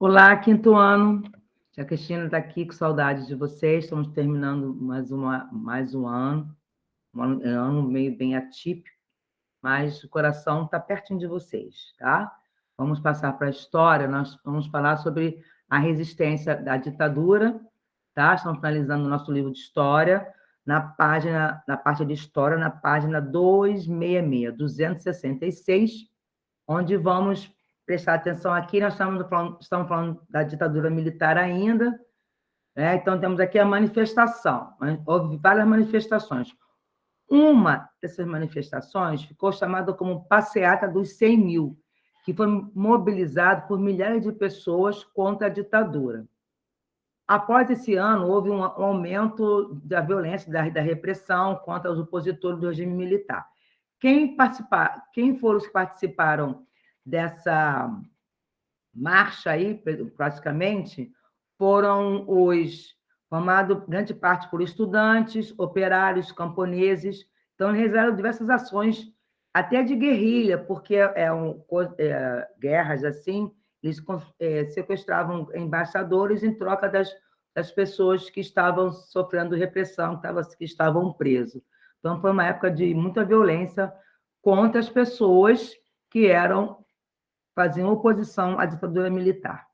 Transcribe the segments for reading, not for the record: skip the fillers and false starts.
Olá, quinto ano. A Cristina está aqui com saudade de vocês. Estamos terminando mais um ano, um ano meio bem atípico, mas o coração está pertinho de vocês, tá? Vamos passar para a história. Nós vamos falar sobre a resistência da ditadura, tá? Estamos finalizando o nosso livro de história na parte de história, na página 266, onde vamos prestar atenção aqui. Nós estamos falando da ditadura militar ainda, né? Então, temos aqui a manifestação. Houve várias manifestações. Uma dessas manifestações ficou chamada como Passeata dos 100 mil, que foi mobilizado por milhares de pessoas contra a ditadura. Após esse ano, houve um aumento da violência, da repressão contra os opositores do regime militar. Quem foram os que participaram dessa marcha aí, praticamente, foram formados grande parte por estudantes, operários, camponeses. Então, eles realizaram diversas ações, até de guerrilha, porque guerras assim, eles sequestravam embaixadores em troca das pessoas que estavam sofrendo repressão, que estavam presos. Então, foi uma época de muita violência contra as pessoas que faziam oposição à ditadura militar.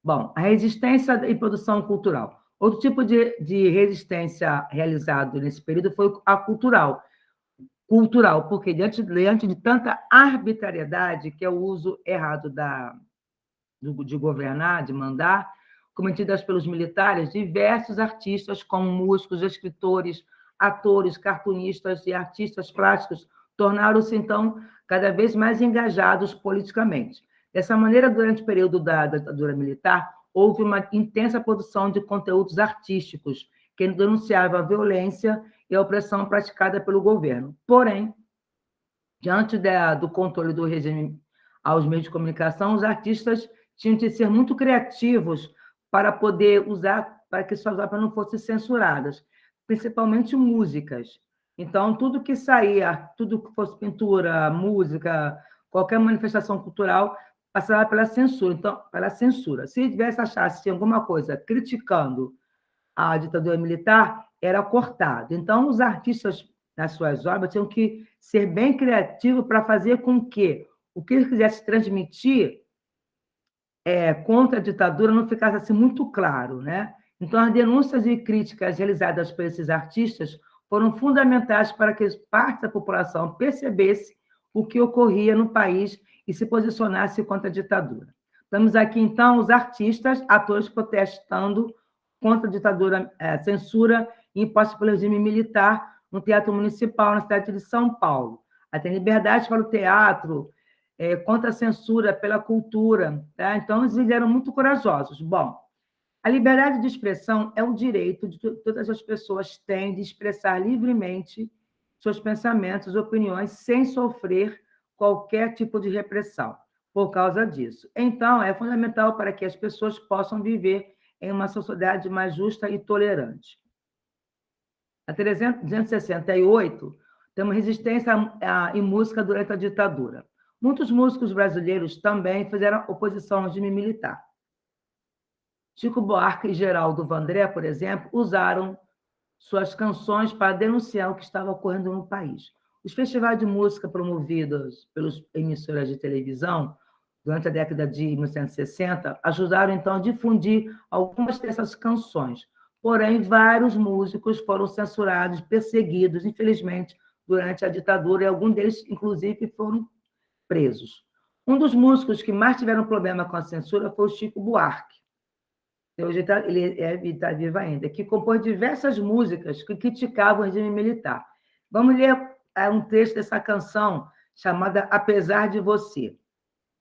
Bom, a resistência e produção cultural. Outro tipo de resistência realizado nesse período foi a cultural. Cultural, porque diante de tanta arbitrariedade, que é o uso errado de governar, de mandar, cometidas pelos militares, diversos artistas, como músicos, escritores, atores, cartunistas e artistas plásticos, tornaram-se, então, cada vez mais engajados politicamente. Dessa maneira, durante o período da ditadura militar, houve uma intensa produção de conteúdos artísticos que denunciavam a violência e a opressão praticada pelo governo. Porém, diante do controle do regime aos meios de comunicação, os artistas tinham de ser muito criativos para poder usar, para que suas obras não fossem censuradas, principalmente músicas. Então, tudo que saía, tudo que fosse pintura, música, qualquer manifestação cultural, passava pela censura. Então, pela censura. Se tivesse achasse tinha alguma coisa criticando a ditadura militar, era cortado. Então, os artistas, nas suas obras, tinham que ser bem criativos para fazer com que o que eles quisessem transmitir contra a ditadura não ficasse assim muito claro, né? Então, as denúncias e críticas realizadas por esses artistas foram fundamentais para que parte da população percebesse o que ocorria no país e se posicionasse contra a ditadura. Temos aqui, então, os artistas, atores protestando contra a ditadura, censura imposta pelo regime militar no Teatro Municipal, na cidade de São Paulo. Tem liberdade para o teatro, contra a censura pela cultura. Tá? Então, eles eram muito corajosos. Bom, a liberdade de expressão é o direito que todas as pessoas têm de expressar livremente seus pensamentos e opiniões sem sofrer qualquer tipo de repressão por causa disso. Então, é fundamental para que as pessoas possam viver em uma sociedade mais justa e tolerante. A 368, temos resistência em música durante a ditadura. Muitos músicos brasileiros também fizeram oposição ao regime militar. Chico Buarque e Geraldo Vandré, por exemplo, usaram suas canções para denunciar o que estava ocorrendo no país. Os festivais de música promovidos pelas emissoras de televisão durante a década de 1960 ajudaram, então, a difundir algumas dessas canções. Porém, vários músicos foram censurados, perseguidos, infelizmente, durante a ditadura, e alguns deles, inclusive, foram presos. Um dos músicos que mais tiveram problema com a censura foi o Chico Buarque. Hoje ele está vivo ainda, que compôs diversas músicas que criticavam o regime militar. Vamos ler um trecho dessa canção chamada Apesar de Você.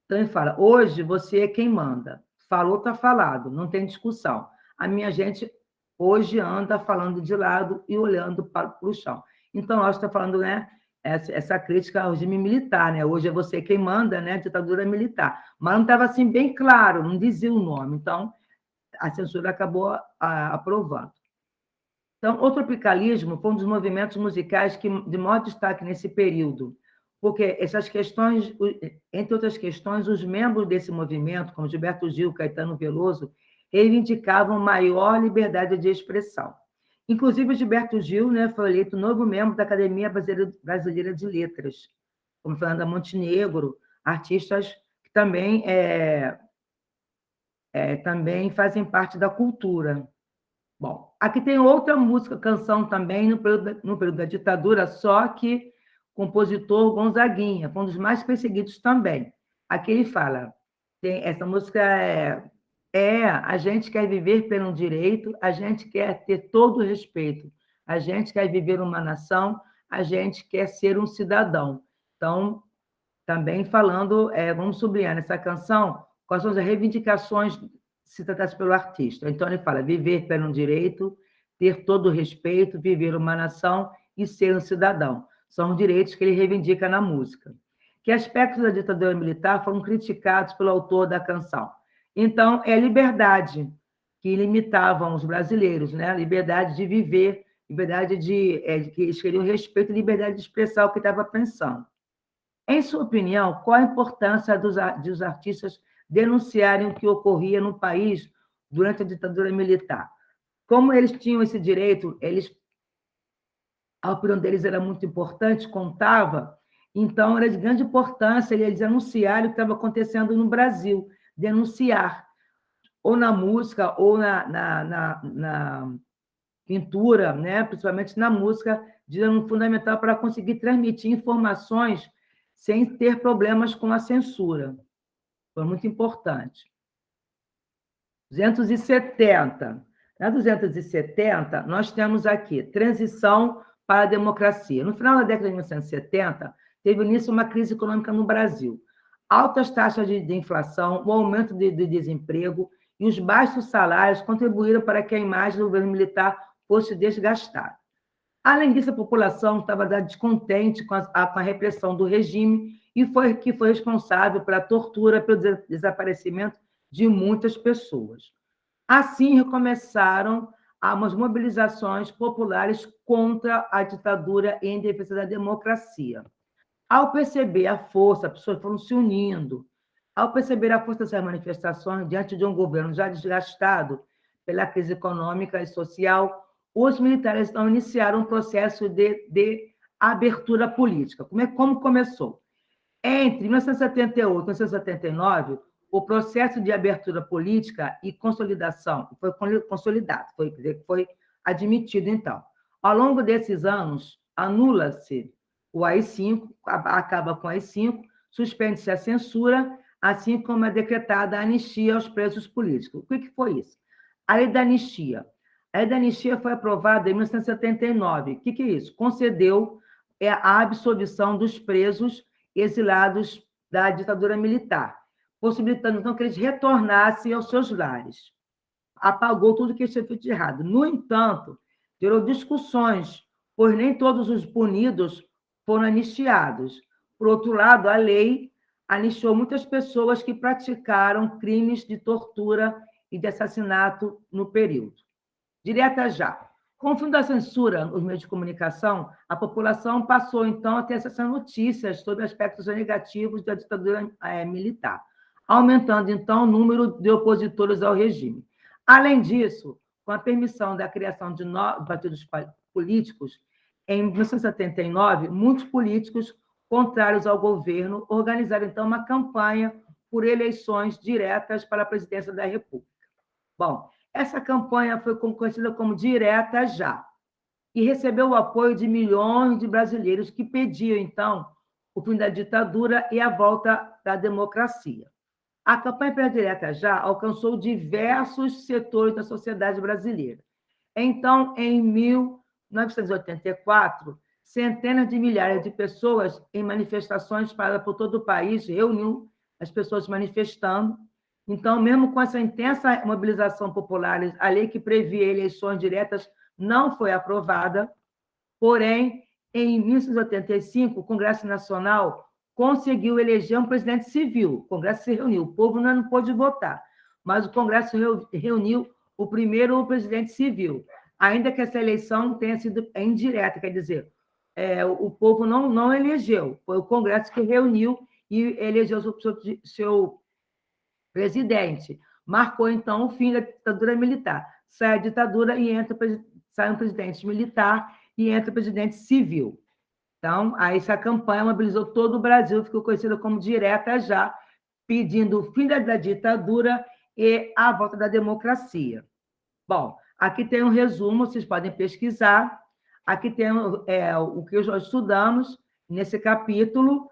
Então, ele fala: hoje você é quem manda. Falou, está falado, não tem discussão. A minha gente hoje anda falando de lado e olhando para o chão. Então, nós estamos falando, né, essa crítica ao regime militar, né? Hoje é você quem manda, né? Ditadura militar. Mas não estava assim bem claro, não dizia o nome. Então, a censura acabou aprovando. Então, o tropicalismo foi um dos movimentos musicais de maior destaque nesse período. porque essas questões, entre outras questões, os membros desse movimento, como Gilberto Gil, Caetano Veloso, reivindicavam maior liberdade de expressão. Inclusive, Gilberto Gil, né, foi eleito novo membro da Academia Brasileira de Letras, como Fernanda Montenegro, artistas que também fazem parte da cultura. Bom, aqui tem outra música, canção também, no período da ditadura, só que compositor Gonzaguinha, foi um dos mais perseguidos também. Aqui ele fala, essa música a gente quer viver pelo direito, a gente quer ter todo o respeito, a gente quer viver uma nação, a gente quer ser um cidadão. Então, também falando, vamos sublinhar nessa canção, quais são as reivindicações citadas pelo artista. Então, ele fala, viver pelo direito, ter todo o respeito, viver uma nação e ser um cidadão. São os direitos que ele reivindica na música. Que aspectos da ditadura militar foram criticados pelo autor da canção? Então, é a liberdade que limitavam os brasileiros, né? A liberdade de viver, liberdade que eles queriam respeito e liberdade de expressar o que estava pensando. Em sua opinião, qual a importância dos artistas denunciarem o que ocorria no país durante a ditadura militar? Como eles tinham esse direito, a opinião deles era muito importante, contava, então era de grande importância eles anunciarem o que estava acontecendo no Brasil, denunciar, ou na música, ou na pintura, né? Principalmente na música, de fundamental para conseguir transmitir informações sem ter problemas com a censura. Foi muito importante. 270. Na 270, nós temos aqui transição para a democracia. No final da década de 1970, teve início uma crise econômica no Brasil. Altas taxas de inflação, o aumento de desemprego e os baixos salários contribuíram para que a imagem do governo militar fosse desgastada. Além disso, a população estava descontente com a repressão do regime e foi responsável pela tortura, pelo desaparecimento de muitas pessoas. Assim, recomeçaram umas mobilizações populares contra a ditadura e em defesa da democracia. Ao perceber a força, as pessoas foram se unindo. Ao perceber a força dessas manifestações diante de um governo já desgastado pela crise econômica e social, os militares então iniciaram um processo de abertura política. Como começou? Entre 1978 e 1979, o processo de abertura política e consolidação foi consolidado, foi admitido, então. Ao longo desses anos, anula-se o AI-5, acaba com o AI-5, suspende-se a censura, assim como é decretada a anistia aos presos políticos. O que foi isso? A lei da anistia. A lei da anistia foi aprovada em 1979. O que é isso? Concedeu a absolvição dos presos exilados da ditadura militar, possibilitando, então, que eles retornassem aos seus lares. Apagou tudo que tinha feito de errado. No entanto, gerou discussões, pois nem todos os punidos foram anistiados. Por outro lado, a lei anistiou muitas pessoas que praticaram crimes de tortura e de assassinato no período. Direta já. Com o fim da censura nos meios de comunicação, a população passou, então, a ter acesso a notícias sobre aspectos negativos da ditadura militar, aumentando, então, o número de opositores ao regime. Além disso, com a permissão da criação de novos partidos políticos, em 1979, muitos políticos contrários ao governo organizaram, então, uma campanha por eleições diretas para a presidência da República. Bom, essa campanha foi conhecida como Direta Já, e recebeu o apoio de milhões de brasileiros que pediam, então, o fim da ditadura e a volta da democracia. A campanha pela Direta Já alcançou diversos setores da sociedade brasileira. Então, em 1984, centenas de milhares de pessoas em manifestações espalhadas por todo o país reuniam as pessoas manifestando. Então, mesmo com essa intensa mobilização popular, a lei que previa eleições diretas não foi aprovada, porém, em 1985, o Congresso Nacional conseguiu eleger um presidente civil. O Congresso se reuniu, o povo não pôde votar, mas o Congresso reuniu o primeiro presidente civil, ainda que essa eleição tenha sido indireta, quer dizer, o povo não elegeu, foi o Congresso que reuniu e elegeu seu presidente. Marcou, então, o fim da ditadura militar. Sai a ditadura e sai um presidente militar e entra o presidente civil. Então, aí essa campanha mobilizou todo o Brasil, ficou conhecida como Direta Já, pedindo o fim da ditadura e a volta da democracia. Bom, aqui tem um resumo, vocês podem pesquisar. Aqui tem o que nós estudamos nesse capítulo,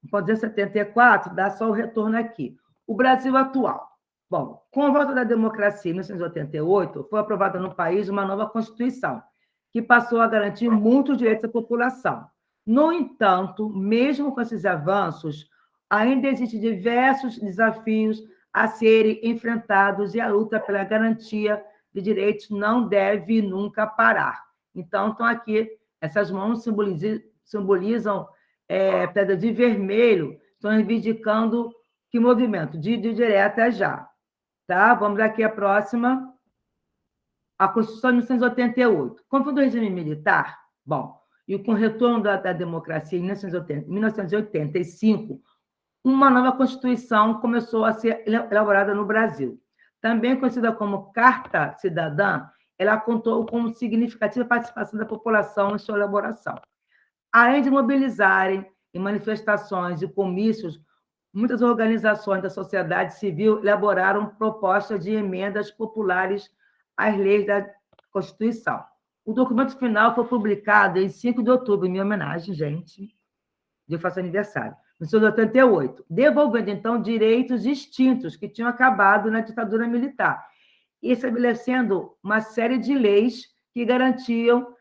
pode dizer 74, dá só o retorno aqui. O Brasil atual. Bom, com a volta da democracia em 1988, foi aprovada no país uma nova Constituição, que passou a garantir muitos direitos à população. No entanto, mesmo com esses avanços, ainda existem diversos desafios a serem enfrentados e a luta pela garantia de direitos não deve nunca parar. Então, estão aqui, essas mãos simbolizam pedra de vermelho, estão reivindicando que movimento? De Direta Já. Tá? Vamos aqui a próxima. A Constituição de 1988. Com o fim do regime militar, bom, e com o retorno da democracia em 1985, uma nova Constituição começou a ser elaborada no Brasil. Também conhecida como Carta Cidadã, ela contou com significativa participação da população em sua elaboração. Além de mobilizarem em manifestações e comícios, muitas organizações da sociedade civil elaboraram propostas de emendas populares às leis da Constituição. O documento final foi publicado em 5 de outubro, em minha homenagem, gente, de faço aniversário, em 1988, devolvendo, então, direitos extintos que tinham acabado na ditadura militar, e estabelecendo uma série de leis que garantiram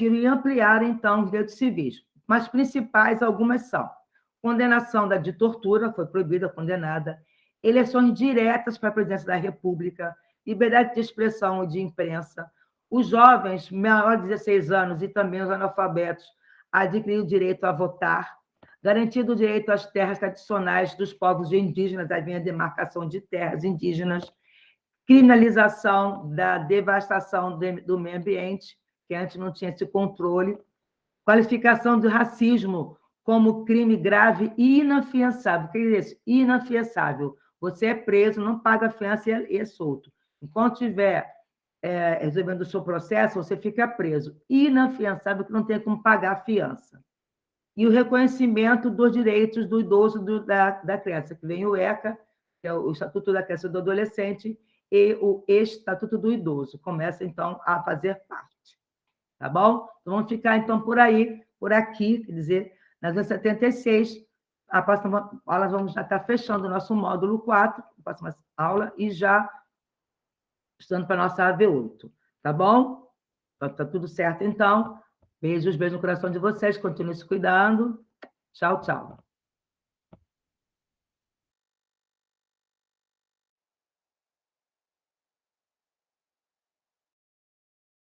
e ampliaram, então, os direitos civis. Mas principais, algumas são: condenação de tortura, foi proibida, condenada, eleições diretas para a presidência da República, liberdade de expressão e de imprensa, os jovens menores de 16 anos e também os analfabetos adquiriram o direito a votar, garantido o direito às terras tradicionais dos povos indígenas, havia demarcação de terras indígenas, criminalização da devastação do meio ambiente, que antes não tinha esse controle, qualificação do racismo como crime grave e inafiançável. O que é isso? Inafiançável. Você é preso, não paga fiança e é solto. Enquanto estiver resolvendo o seu processo, você fica preso. Inafiançável, que não tem como pagar a fiança. E o reconhecimento dos direitos do idoso da criança, que vem o ECA, que é o Estatuto da Criança e do Adolescente, e o Estatuto do Idoso. Começa, então, a fazer parte. Tá bom? Então, vamos ficar, então, por aqui, quer dizer, nas 76, a próxima aula vamos já estar fechando o nosso módulo 4, a próxima aula, e já estudando para a nossa AV8. Tá bom? Então, tá tudo certo, então. Beijos no coração de vocês, continuem se cuidando. Tchau, tchau.